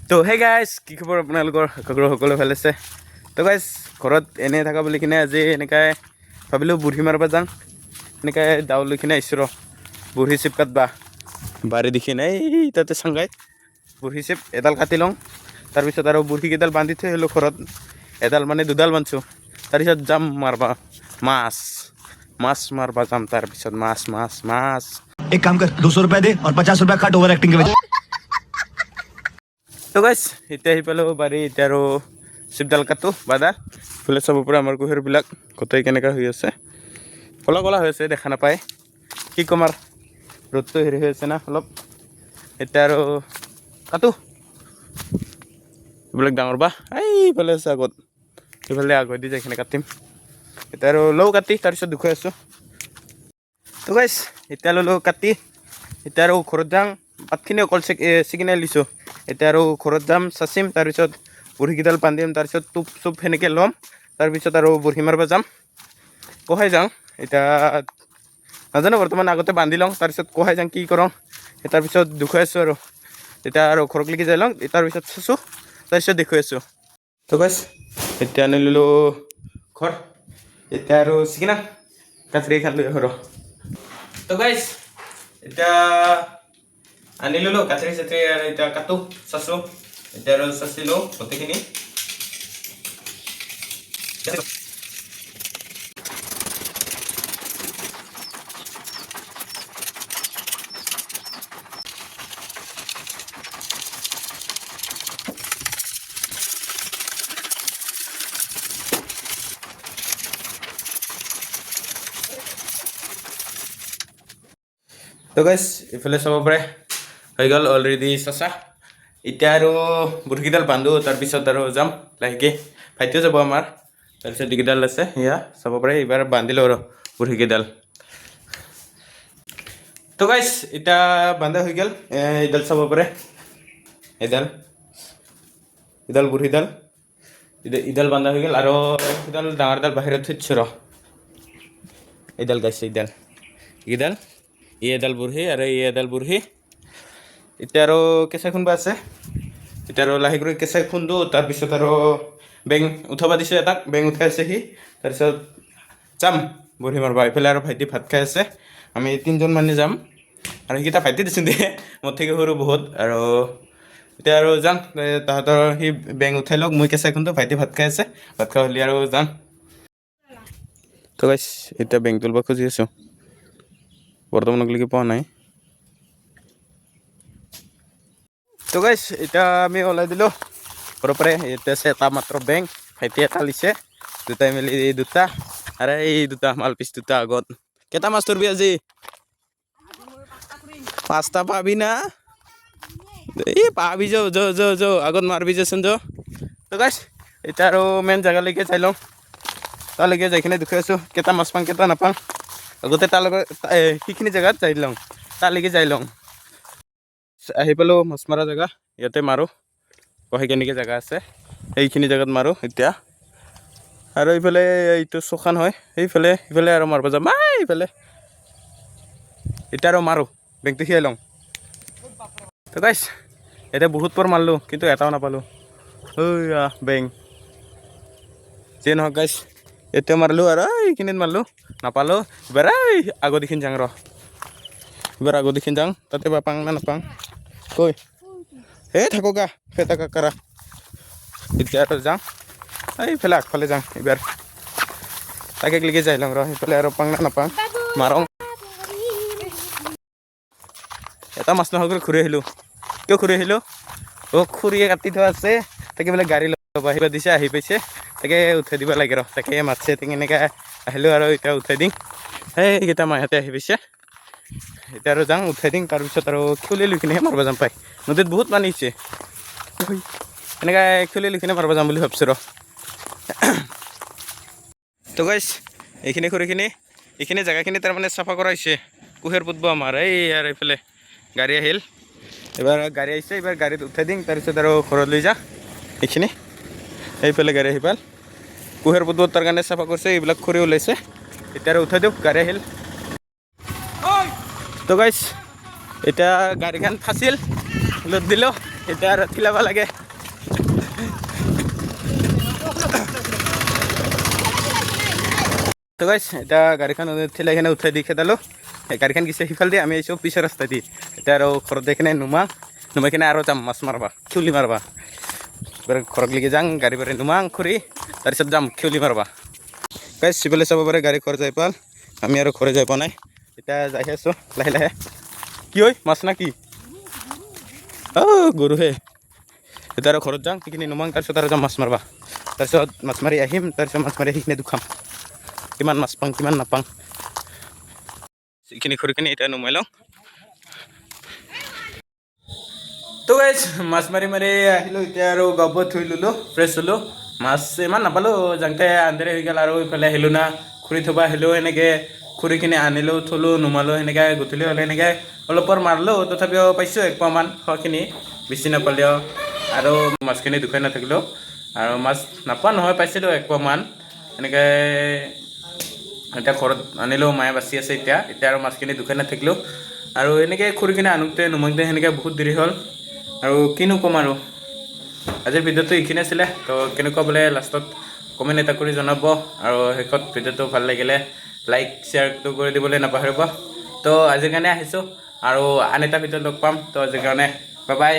তো hey guys কি খবৰ আপোনালোকৰ সকলো ভাল আছে। তো গাইজ ঘৰত এনেই থকা বুলি কিনে আজি এনেকৈ ভাবিলোঁ বুঢ়ী মাৰিব যাওঁ। এনেকৈ দাও লৈ কিনে আহিছোঁ ৰ বুঢ়ী চিপ কাটবা বাৰী দেখি নাই তাতে চাংগাই বুঢ়ী চিপ এডাল কাটি লওঁ। তাৰপিছত আৰু বুঢ়ীকেইডাল বান্ধি থৈ আহিলোঁ ঘৰত, এডাল মানে দুডাল বান্ধিছোঁ। তাৰপিছত যাম মাৰবা মাছ মাৰবা যাম। তাৰপিছত মাছ एक काम कर 200 रुपए दे और 50 रुपए काट ओवर एक्टिंग के वजह। তো গাইজ এতিয়া আহি পালোঁ বাৰী, এতিয়া আৰু চিপডাল কাটো বাদা ফুলে চাব পৰা আমাৰ কুকুৰবিলাক গোটেই কেনেকুৱা হৈ আছে, কলা হৈ আছে, দেখা নাপায়। কি ক'ম আৰু ৰ'দটো হেৰি হৈ আছে না অলপ। এতিয়া আৰু কাটো এইবিলাক ডাঙৰ বা এইফালে আছে আগত, সেইফালে আগত দি যাইখিনি কাটিম। এতিয়া আৰু লওঁ কাটি, তাৰপিছত দেখুৱাই আছোঁ। তো গাইজ এতিয়া ল'লোঁ কাটি, এতিয়া আৰু ঘৰত যাওঁ। পাতখিনি অকল ছিকিনে লিছোঁ। এতিয়া আৰু ঘৰত যাম, চাচিম, তাৰপিছত বুঢ়ীকেইডাল বান্ধিম, তাৰপিছত টোপ চুপ সেনেকৈ ল'ম। তাৰপিছত আৰু বুঢ়ী মাৰিব যাম, কহাই যাওঁ। এতিয়া নাজানো বৰ্তমান, আগতে বান্ধি লওঁ, তাৰপিছত কহাই যাওঁ কি কৰোঁ। তাৰপিছত দেখুৱাই আছোঁ আৰু এতিয়া আৰু ঘৰলৈকে যাই লওঁ, তাৰপিছত চাইছোঁ, তাৰপিছত দেখুৱাই আছোঁ। তো গাইজ এতিয়া আনি ল'লোঁ ঘৰ, এতিয়া আৰু ছিকিনা কাচৰি খান লৈ ঘৰ। তো গাইজ এতিয়া আনি ল'লোঁ কাচৰি চাচৰি, আৰু এতিয়া কাটো চাচোঁ। এতিয়া আৰু চাচি লওঁ গোটেইখিনি। তো গাইজ এইফালে চাব পাৰে হৈ গ'ল অলৰেডি চাচা। এতিয়া আৰু বুঢ়ীকেইডাল বান্ধো, তাৰপিছত আৰু যাম লাহেকৈ। ভাইটিও যাব আমাৰ, তাৰপিছত যিকেইডাল আছে সেয়া চাব পাৰে। এইবাৰ বান্ধিলোঁ আৰু বুঢ়ীকেইডাল। তো গাইজ এতিয়া বান্ধা হৈ গ'ল, এইডাল চাব পাৰে, এইডাল বুঢ়ীডাল, ইডাল বান্ধা হৈ গ'ল। আৰু সেইডাল ডাঙৰডাল বাহিৰত থৈছোঁ ৰ, এইডাল গাইছে, এইডাল এডাল বুঢ়ী আৰু এডাল বুঢ়ী। এতিয়া আৰু কেঁচাই খুন্দবা আছে, এতিয়া আৰু লাহে কৰি কেঁচাই খুন্দো। তাৰপিছত আৰু বেং উঠাব দিছোঁ এটাক, বেং উঠাই আছে সি। তাৰপিছত যাম বুঢ়ী মাৰিব। এইফালে আৰু ভাইটি ভাত খাই আছে, আমি 3জন মানে যাম। আৰু সেইকেইটা ভাইটি দিছোঁ দিয়ে মোৰ থেকে সৰু বহুত। আৰু এতিয়া আৰু যাম, তাহাঁতৰ সি বেং উঠাই লওক, মই কেঁচাই খুন্দো, ভাইটি ভাত খাই আছে, ভাত খাই হ'লে আৰু যাম। তো গাইছ এতিয়া বেং তুলিব খুজি আছোঁ, বৰ্তমানলৈকে পোৱা নাই। তো গাইছ এতিয়া আমি ওলাই দিলোঁ ঘৰৰ পৰাই। এতিয়া আছে এটা মাত্ৰ বেং, ভাইটি এটা লিছে, দুটাই মিলি দুটা, আৰু এই দুটা মালপিচ দুটা আগত। কেইটা মাছ ধৰবি আজি? 5টা পাবি না? এই পাবি যো আগত মাৰবি যাচোন যো। তো গাইছ এতিয়া আৰু মেইন জেগালৈকে যাই লওঁ, তালৈকে যাই কিনে দেখুৱাই আছোঁ কেইটা মাছ পাওঁ কেইটা নাপাওঁ। আগতে তালৈকে সেইখিনি জেগাত যাই লওঁ, তালৈকে যাই লওঁ। আহি পালোঁ মাছ মৰা জেগা, ইয়াতে মাৰোঁ। কহে কেনেকৈ জেগা আছে সেইখিনি জেগাত মাৰোঁ এতিয়া। আৰু এইফালে এইটো চখান হয়, সেইফালে আৰু মাৰিব যাম এইফালে। এতিয়া আৰু মাৰোঁ, বেংটো সিয়াই লওঁ। তো গাইছ এতিয়া বহুত পৰ মাৰিলোঁ, কিন্তু এটাও নাপালোঁ। বেং যিয়ে নহওক গাইছ, এতিয়া মাৰিলোঁ আৰু এইখিনিত মাৰিলোঁ, নাপালোঁ। এইবাৰ আগত এইখিনি যাওঁ ৰ, এইবাৰ আগত এইখিনি যাওঁ, তাতে বা পাওঁ না নাপাওঁ কৈ থাকো গা ফেটা কাকাৰা। এতিয়া আৰু যাওঁ এইফালে আগফালে যাওঁ, এইবাৰ তাকে লেকে যাই লওঁ ৰ, সেইফালে আৰু পাওঁ না নাপাওঁ মাৰোঁ। এটা মাছ নহয় কৰি ঘূৰি আহিলোঁ। কিয় ঘূৰি আহিলোঁ? খুৰীয়ে কাটি থোৱা আছে, তাকে বোলে গাড়ী ল'ব আহিব দিছে, আহি পাইছে, তাকে উঠাই দিব লাগে ৰ। তাকে মাতিছে, তেনেকৈ আহিলোঁ আৰু এতিয়া উঠাই দিম। সেইকেইটা মাহঁতে আহি পাইছে, এতিয়া আৰু যাওঁ উঠাই দিম। তাৰপিছত আৰু খুলি লৈ কিনেহে মাৰিব যাম পাই, নদীত বহুত পানী হৈছে। এনেকৈ খুলি লৈ কিনে মাৰিব যাম বুলি ভাবিছোঁ ৰ। তো গাইছ এইখিনি খৰিখিনি, এইখিনি জেগাখিনি তাৰমানে চাফা কৰা হৈছে, কুঁহিয়াৰ পুতব আমাৰ। আৰু এইফালে গাড়ী আহিল, এইবাৰ গাড়ী আহিছে, এইবাৰ গাড়ীত উঠাই দিম, তাৰপিছত আৰু ঘৰত লৈ যাওঁ। এইখিনি সেইফালে গাড়ী আহি পাল, কুঁহিয়াৰ পুতব তাৰ কাৰণে চাফা কৰিছে, এইবিলাক খৰি ওলাইছে। এতিয়া আৰু উঠাই দিওঁ, গাড়ী আহিল। তো গাইছ এতিয়া গাড়ীখন ফাঁচিল, লোড দিলোঁ, এতিয়া ৰাতি লাব লাগে তো গাইছ এতিয়া গাড়ীখন উঠিলে কিনে উঠাই দি খেদালোঁ গাড়ীখন গিছে সিফাল দি আমি আহিছোঁ পিছৰ ৰাস্তা দি এতিয়া আৰু ঘৰত যাই কিনে নুমাই কিনে আৰু যাম মাছ মাৰবা খেউলি মাৰবা ঘৰত লৈকে যাওঁ গাড়ী পাৰে নুমাং খুৰি তাৰপিছত যাম খেউলি মাৰবা গাইছ সিফালে চাব পাৰে গাড়ী ঘৰ যাই পাল আমি আৰু ঘৰে যাই পোৱা নাই এতিয়া যাই আছোঁ লাহে লাহে কি হয় মাছ না কি গৰুহে এতিয়া আৰু ঘৰত যাওঁ সেইখিনি নুমাং তাৰপিছত আৰু যাম মাছ মাৰবা তাৰপিছত মাছ মাৰি আহিম তাৰপিছত মাছ মাৰি সেইখিনি দুখাম কিমান মাছ পাওঁ কিমান নাপাওঁ সেইখিনি খৰিখিনি এতিয়া নুমাই লওঁ তো গাইছ মাছ মাৰি মাৰি আহিলোঁ এতিয়া আৰু গা পা ধুই ল'লোঁ ফ্ৰেছ হ'লোঁ মাছ ইমান নাপালোঁ যাওঁতে আন্ধাৰে হৈ গ'ল আৰু ইফালে আহিলোঁ না খুৰি থবা আহিলোঁ এনেকৈ খুৰিখিনি আনিলোঁ থলোঁ নুমালোঁ সেনেকৈ গধূলি হ'লে এনেকৈ অলপ পৰ মাৰিলোঁ তথাপিও পাইছোঁ 1 পোৱামান খোৱাখিনি বেছি নাপালেও আৰু মাছখিনি দুখাই নাথাকিলেও আৰু মাছ নাপোৱা নহয় পাইছিলোঁ 1 পোৱামান এনেকৈ এতিয়া ঘৰত আনিলেও মায়ে বাচি আছে এতিয়া আৰু মাছখিনি দুখাই নাথাকিলেও আৰু এনেকৈ খুৰিখিনি আনোতে নুমাওঁতে সেনেকৈ বহুত দেৰি হ'ল আৰু কিনো ক'ম আৰু আজিৰ ভিডিঅ'টো এইখিনি আছিলে তো কেনেকুৱা বোলে লাষ্টত কমেণ্ট এটা কৰি জনাব আৰু শেষত ভিডিঅ'টো ভাল লাগিলে লাইক শ্বেয়াৰটো কৰি দিবলৈ নাপাহৰিব তো আজিৰ কাৰণে আহিছোঁ আৰু আন এটা ভিডিঅ'ত লগ পাম তো আজিৰ কাৰণে বাই বাই